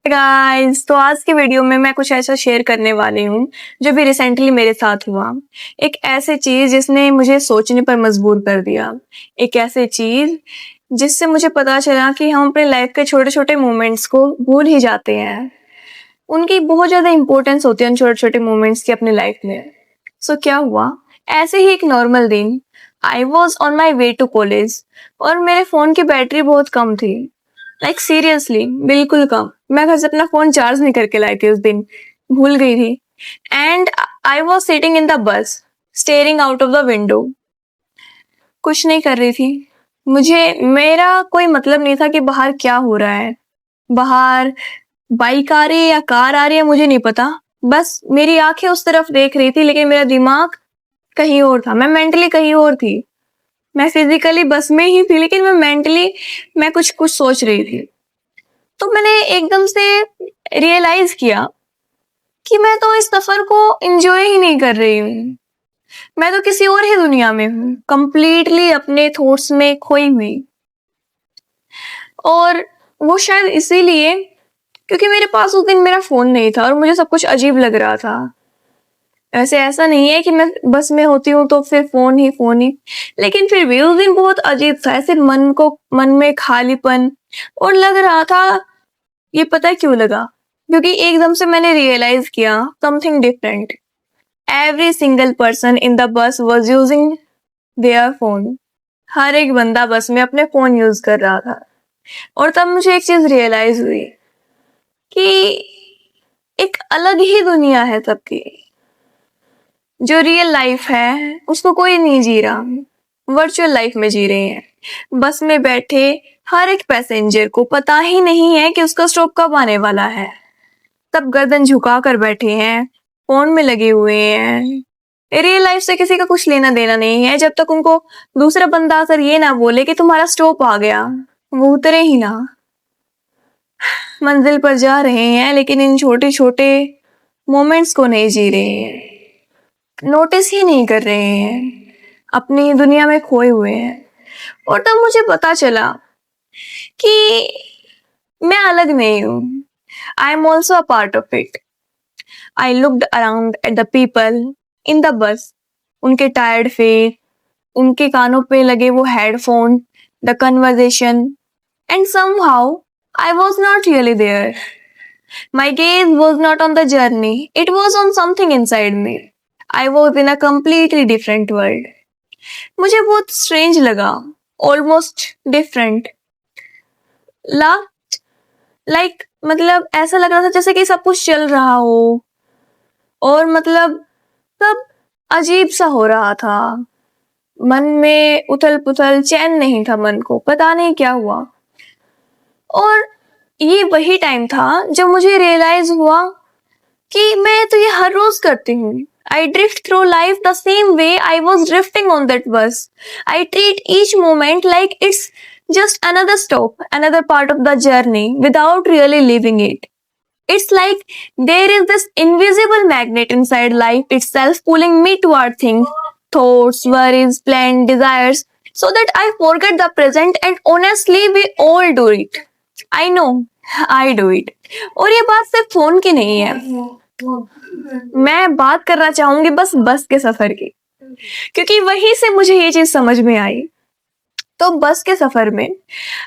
Guys, तो आज की वीडियो में मैं कुछ ऐसा शेयर करने वाली हूँ जो भी रिसेंटली मेरे साथ हुआ। एक ऐसी चीज जिसने मुझे सोचने पर मजबूर कर दिया। एक ऐसी चीज जिससे मुझे पता चला कि हम अपने लाइफ के छोटे छोटे मोमेंट्स को भूल ही जाते हैं। उनकी बहुत ज्यादा इंपॉर्टेंस होती है उन छोटे छोटे मोमेंट्स की अपनी लाइफ में। सो क्या हुआ, ऐसे ही एक नॉर्मल दिन I was on my way to college और मेरे फोन की बैटरी बहुत कम थी। लाइक सीरियसली बिल्कुल कम। मैं घर से अपना फोन चार्ज नहीं करके लाई थी उस दिन, भूल गई थी। And I was sitting in the बस, steering out of the window, कुछ नहीं कर रही थी। मेरा कोई मतलब नहीं था कि बाहर क्या हो रहा है। बाहर बाइक आ रही है या कार आ रही है मुझे नहीं पता, बस मेरी आंखें उस तरफ देख रही थी लेकिन मेरा दिमाग कहीं और था। मैं मेंटली कहीं और थी। मैं फिजिकली बस में ही थी लेकिन मैं मेंटली मैं कुछ कुछ सोच रही थी। तो मैंने एकदम से रियलाइज किया कि मैं तो इस सफर को एंजॉय ही नहीं कर रही हूँ। मैं तो किसी और ही दुनिया में हूँ, कंप्लीटली अपने थॉट्स में खोई हुई। और वो शायद इसीलिए क्योंकि मेरे पास उस दिन मेरा फोन नहीं था और मुझे सब कुछ अजीब लग रहा था। वैसे ऐसा नहीं है कि मैं बस में होती हूँ तो फिर फोन ही, लेकिन फिर भी उस दिन बहुत अजीब था। ऐसे मन में खालीपन और लग रहा था। ये पता है क्यों लगा? क्योंकि एकदम से मैंने रियलाइज किया something different. Every single person in the bus was using their phone. हर एक बंदा बस में अपने फोन यूज कर रहा था। और तब मुझे एक चीज रियलाइज हुई कि एक अलग ही दुनिया है सबकी। जो रियल लाइफ है उसको कोई नहीं जी रहा, वर्चुअल लाइफ में जी रहे हैं। बस में बैठे हर एक पैसेंजर को पता ही नहीं है कि उसका स्टॉप कब आने वाला है। सब गर्दन झुका कर बैठे हैं, फोन में लगे हुए हैं। रियल लाइफ से किसी का कुछ लेना देना नहीं है जब तक उनको दूसरा बंदा आकर ये ना बोले कि तुम्हारा स्टॉप आ गया। वो उतरे ही ना। मंजिल पर जा रहे हैं लेकिन इन छोटे छोटे मोमेंट्स को नहीं जी रहे हैं, नोटिस ही नहीं कर रहे हैं, अपनी दुनिया में खोए हुए हैं। और तब मुझे पता चला कि मैं अलग नहीं हूँ। I am also a part of it. I looked around at the people in the bus. उनके टायर्ड फेस, उनके कानों पे लगे वो headphone, the conversation, and somehow I was not really there. My gaze was not on the journey, it was on something inside me. I was in a completely different world. मुझे बहुत strange लगा, almost different. ला मतलब ऐसा लग रहा था जैसे कि सब कुछ चल रहा हो और मतलब सब अजीब सा हो रहा था। मन में उथल पुथल, चैन नहीं था मन को, पता नहीं क्या हुआ। और ये वही टाइम था जब मुझे रियलाइज हुआ कि मैं तो ये हर रोज करती हूँ। I drift through life the same way I was drifting on that bus. I treat each moment like it's just another stop, another part of the journey without really living it. It's like there is this invisible magnet inside life itself pulling me toward things, thoughts, worries, plans, desires, so that I forget the present and honestly we all do it. I know, I do it. और ये बात सिर्फ phone की नहीं है। मैं बात करना चाहूंगी बस के सफर की, क्योंकि वहीं से मुझे ये चीज समझ में आई। तो बस के सफर में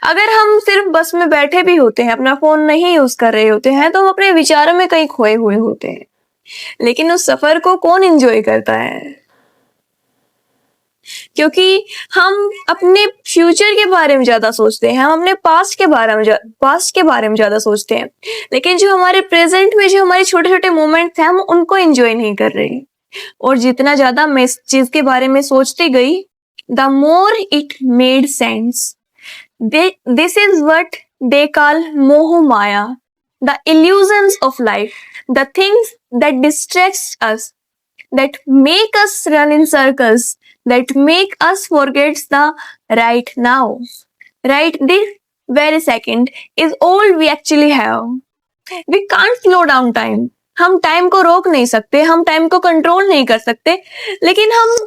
अगर हम सिर्फ बस में बैठे भी होते हैं, अपना फोन नहीं यूज कर रहे होते हैं, तो हम अपने विचारों में कहीं खोए हुए होते हैं। लेकिन उस सफर को कौन एंजॉय करता है? क्योंकि हम अपने फ्यूचर के बारे में ज्यादा सोचते हैं, हम अपने पास्ट के बारे में ज्यादा सोचते हैं। लेकिन जो हमारे प्रेजेंट में जो हमारे छोटे छोटे मोमेंट्स हैं, हम उनको एंजॉय नहीं कर रहे। और जितना ज्यादा मैं इस चीज के बारे में सोचती गई, the more it made sense. This is what they call moho maya, the illusions of life, the things that distract us, that make us run in circles, that make us forget the right now. Right this very second is all we actually have. We can't slow down time. हम time को रोक नहीं सकते, हम time को control नहीं कर सकते, लेकिन हम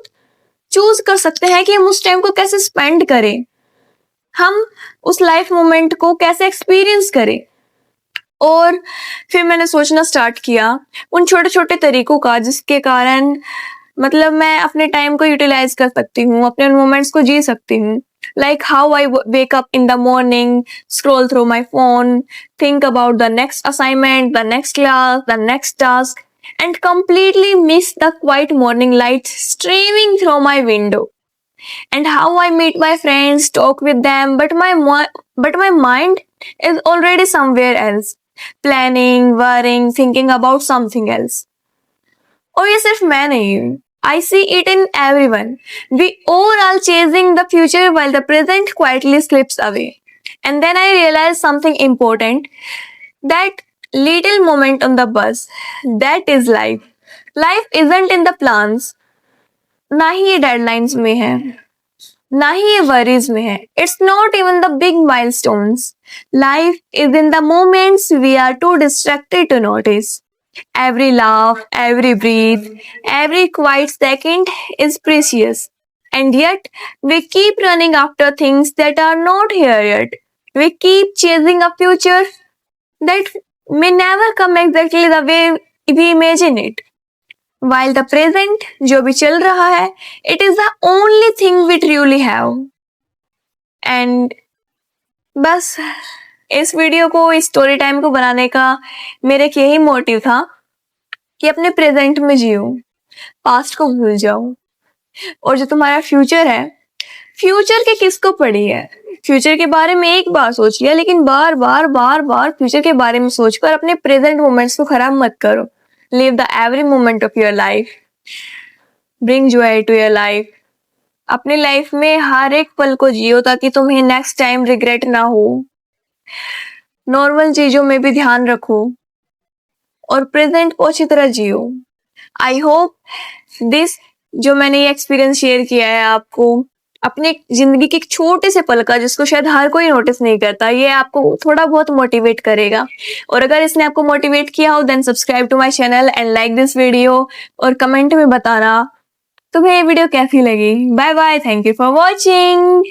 चूज कर सकते हैं कि हम उस टाइम को कैसे स्पेंड करें, हम उस लाइफ मोमेंट को कैसे एक्सपीरियंस करें। और फिर मैंने सोचना स्टार्ट किया उन छोटे छोटे तरीकों का जिसके कारण मतलब मैं अपने टाइम को यूटिलाइज कर सकती हूँ, अपने मोमेंट्स को जी सकती हूँ। Like how I wake up in the morning, scroll through my phone, think about the next assignment, the next class, the next task, and completely miss the quiet morning light streaming through my window. And how I meet my friends, talk with them, but my mind is already somewhere else, planning, worrying, thinking about something else. और ये सिर्फ मैं नहीं हूँ. I see it in everyone. We all are chasing the future while the present quietly slips away. And then I realized something important. That little moment on the bus. That is life. Life isn't in the plans. ना ही ये deadlines में है, ना ही ये worries में है. It's not even the big milestones. Life is in the moments we are too distracted to notice. Every laugh, every breath, every quiet second is precious. And yet, we keep running after things that are not here yet. We keep chasing a future that may never come exactly the way we imagine it. While the present, जो भी चल रहा है, it is the only thing we truly have. And बस इस video को, इस story time को बनाने का मेरा एक यही मोटिव था कि अपने प्रेजेंट में जियो, पास्ट को भूल जाओ. और जो तुम्हारा फ्यूचर है, फ्यूचर के किसको पड़ी है? फ्यूचर के बारे में एक बार सोच लिया, लेकिन बार बार फ्यूचर के बारे में सोचकर अपने प्रेजेंट मोमेंट्स को खराब मत करो. Live the every moment of your life, bring joy to your life. अपनी लाइफ में हर एक पल को जियो ताकि तुम्हें नेक्स्ट टाइम रिग्रेट ना हो. नॉर्मल चीजों में भी ध्यान रखो और प्रेजेंट को अच्छी तरह जियो. आई होप दिस जो मैंने ये एक्सपीरियंस शेयर किया है आपको, अपने जिंदगी के एक छोटे से पल का, जिसको शायद हर कोई नोटिस नहीं करता, ये आपको थोड़ा बहुत मोटिवेट करेगा. और अगर इसने आपको मोटिवेट किया हो, then subscribe to my channel and like this video. और कमेंट में बताना तुम्हें ये वीडियो कैसी लगी. Bye bye, thank you for watching.